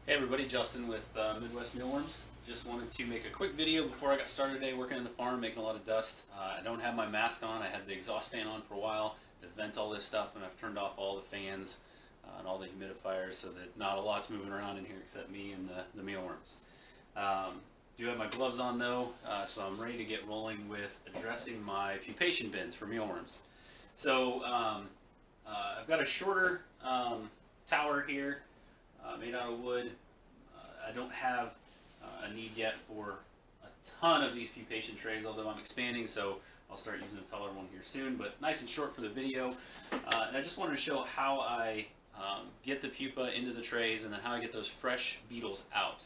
Hey everybody, Justin with Midwest Mealworms. Just wanted to make a quick video before I got started today working in the farm, making a lot of dust. I don't have my mask on. I had the exhaust fan on for a while to vent all this stuff, and I've turned off all the fans and all the humidifiers so that not a lot's moving around in here except me and the mealworms. Do have my gloves on though, so I'm ready to get rolling with addressing my pupation bins for mealworms. So I've got a shorter tower here made out of wood. I don't have a need yet for a ton of these pupation trays, although I'm expanding, so I'll start using a taller one here soon, but nice and short for the video. And I just wanted to show how I get the pupa into the trays and then how I get those fresh beetles out.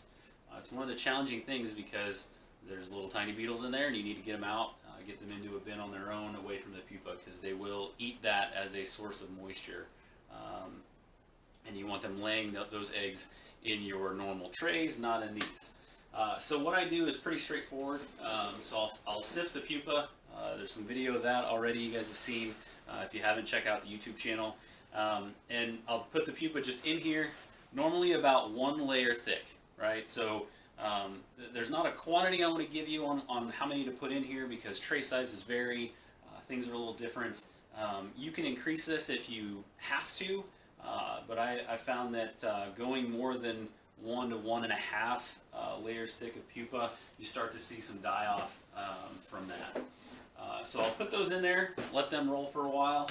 It's one of the challenging things because there's little tiny beetles in there and you need to get them out, get them into a bin on their own away from the pupa because they will eat that as a source of moisture. And you want them laying those eggs in your normal trays, not in these. So what I do is pretty straightforward. So I'll sift the pupa. There's some video of that already you guys have seen. If you haven't, check out the YouTube channel. And I'll put the pupa just in here, normally about 1 layer thick, right? So there's not a quantity I want to give you on how many to put in here because tray sizes vary. Things are a little different. You can increase this if you have to. But I found that going more than 1 to 1.5 layers thick of pupa, you start to see some die-off from that. So I'll put those in there, let them roll for a while,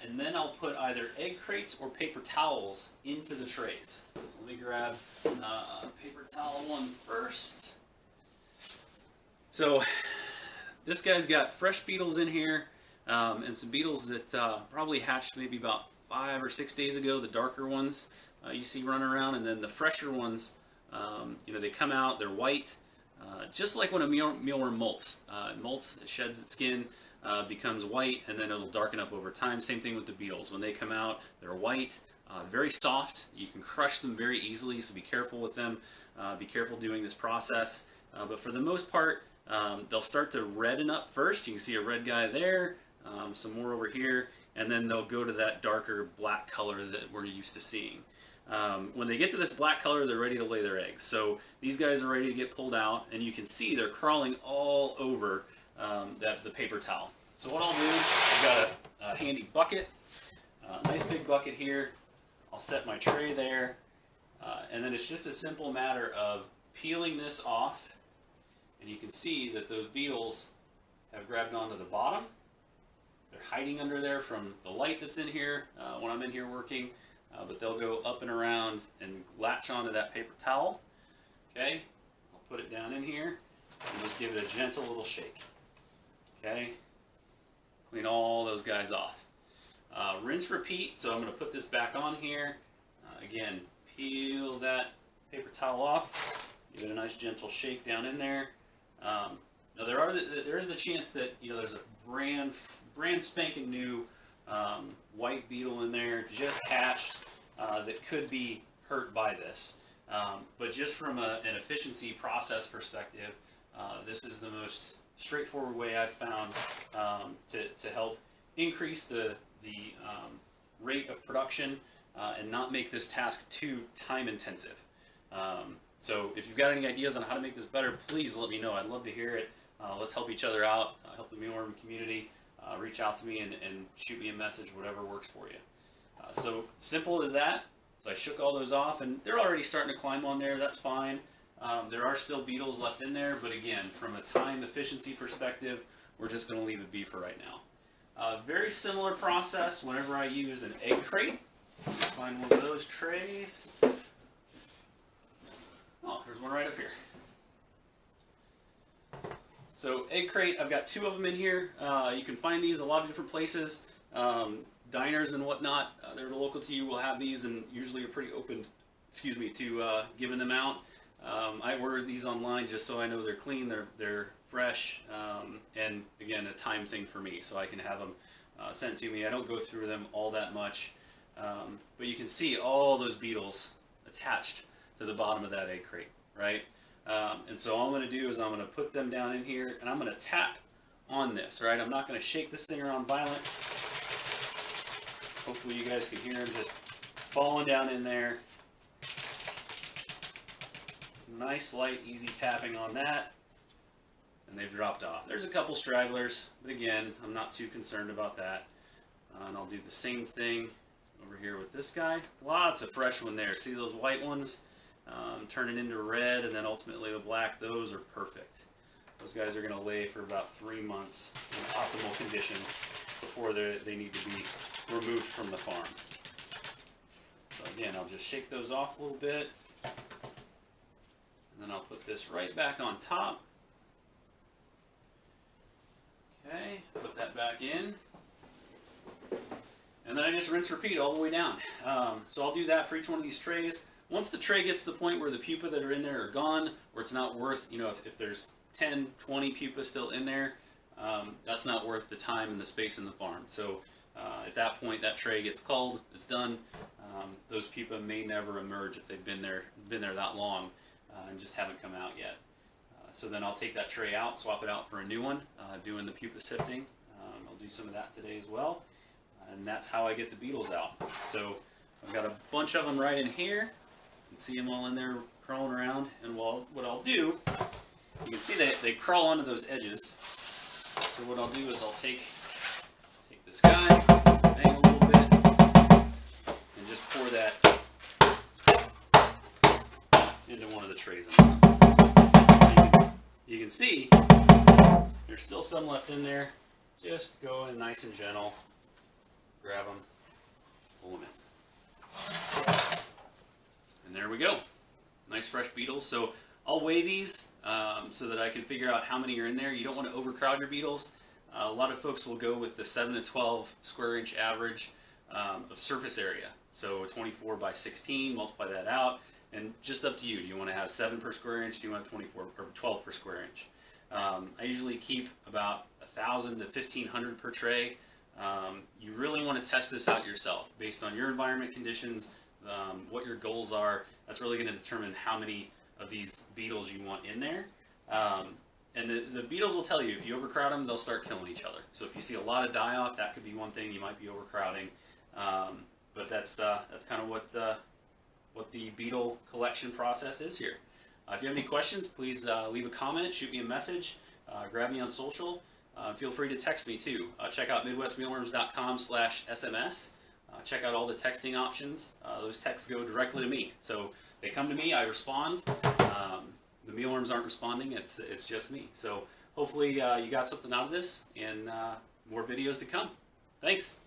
and then I'll put either egg crates or paper towels into the trays. So let me grab a paper towel one first. So this guy's got fresh beetles in here, and some beetles that probably hatched maybe about 5 or 6 days ago, the darker ones you see running around, and then the fresher ones, they come out, they're white, just like when a mealworm molts. It molts, it sheds its skin, becomes white, and then it'll darken up over time. Same thing with the beetles. When they come out, they're white, very soft. You can crush them very easily, so be careful with them. Be careful doing this process. But for the most part, they'll start to redden up first. You can see a red guy there, some more over here, and then they'll go to that darker black color that we're used to seeing. When they get to this black color, they're ready to lay their eggs. So these guys are ready to get pulled out, and you can see they're crawling all over the paper towel. So what I'll do, I've got a handy bucket, a nice big bucket here. I'll set my tray there, and then it's just a simple matter of peeling this off, and you can see that those beetles have grabbed onto the bottom. They're hiding under there from the light that's in here when I'm in here working, but they'll go up and around and latch onto that paper towel. Okay, I'll put it down in here and just give it a gentle little shake. Okay, clean all those guys off. Rinse, repeat. So I'm going to put this back on here. Again, peel that paper towel off. Give it a nice gentle shake down in there. Now there is the chance that there's a brand spanking new white beetle in there just hatched that could be hurt by this. But just from an efficiency process perspective, this is the most straightforward way I've found to help increase the rate of production and not make this task too time intensive. So if you've got any ideas on how to make this better, please let me know. I'd love to hear it. Let's help each other out, help the mealworm community. Reach out to me and shoot me a message, whatever works for you. So simple as that. So I shook all those off, and they're already starting to climb on there. That's fine. There are still beetles left in there, but again, from a time efficiency perspective, we're just going to leave it be for right now. Very similar process whenever I use an egg crate. Find one of those trays. Oh, there's one right up here. So egg crate, I've got 2 of them in here. You can find these a lot of different places. Diners and whatnot that are local to you will have these and usually are pretty open, to giving them out. I order these online just so I know they're clean, they're fresh, and again, a time thing for me, so I can have them sent to me. I don't go through them all that much, but you can see all those beetles attached to the bottom of that egg crate, right? And so all I'm going to do is I'm going to put them down in here, and I'm going to tap on this, right? I'm not going to shake this thing around violent. Hopefully you guys can hear them just falling down in there. Nice, light, easy tapping on that, and they've dropped off. There's a couple stragglers, but again, I'm not too concerned about that. And I'll do the same thing over here with this guy. Lots of fresh one there. See those white ones turning into red and then ultimately the black? Those are perfect. Those guys are going to lay for about 3 months in optimal conditions before they need to be removed from the farm. So again, I'll just shake those off a little bit, and then I'll put this right back on top. Okay, put that back in. And then I just rinse repeat all the way down. So I'll do that for each one of these trays. Once the tray gets to the point where the pupa that are in there are gone, or it's not worth, if there's 10, 20 pupa still in there, that's not worth the time and the space in the farm. So at that point, that tray gets culled, it's done. Those pupa may never emerge if they've been there that long and just haven't come out yet. So then I'll take that tray out, swap it out for a new one, doing the pupa sifting. I'll do some of that today as well. And that's how I get the beetles out. So I've got a bunch of them right in here. You can see them all in there crawling around. And what I'll do, you can see they crawl onto those edges. So what I'll do is I'll take this guy, bang a little bit, and just pour that into one of the trays. You can see there's still some left in there. Just go in nice and gentle. Grab them, pull them in. And there we go. Nice fresh beetles. So I'll weigh these so that I can figure out how many are in there. You don't want to overcrowd your beetles. A lot of folks will go with the 7 to 12 square inch average of surface area. So 24 by 16, multiply that out, and just up to you. Do you want to have 7 per square inch? Do you want to have 24 or 12 per square inch? I usually keep about 1,000 to 1,500 per tray. You really want to test this out yourself based on your environment conditions, what your goals are. That's really going to determine how many of these beetles you want in there. And the beetles will tell you, if you overcrowd them, they'll start killing each other. So if you see a lot of die-off, that could be one thing. You might be overcrowding. But that's kind of what the beetle collection process is here. If you have any questions, please leave a comment, shoot me a message, grab me on social. Feel free to text me too. Check out midwestmealworms.com/SMS. Check out all the texting options. Those texts go directly to me. So they come to me, I respond. The mealworms aren't responding, it's just me. So hopefully you got something out of this, and more videos to come. Thanks.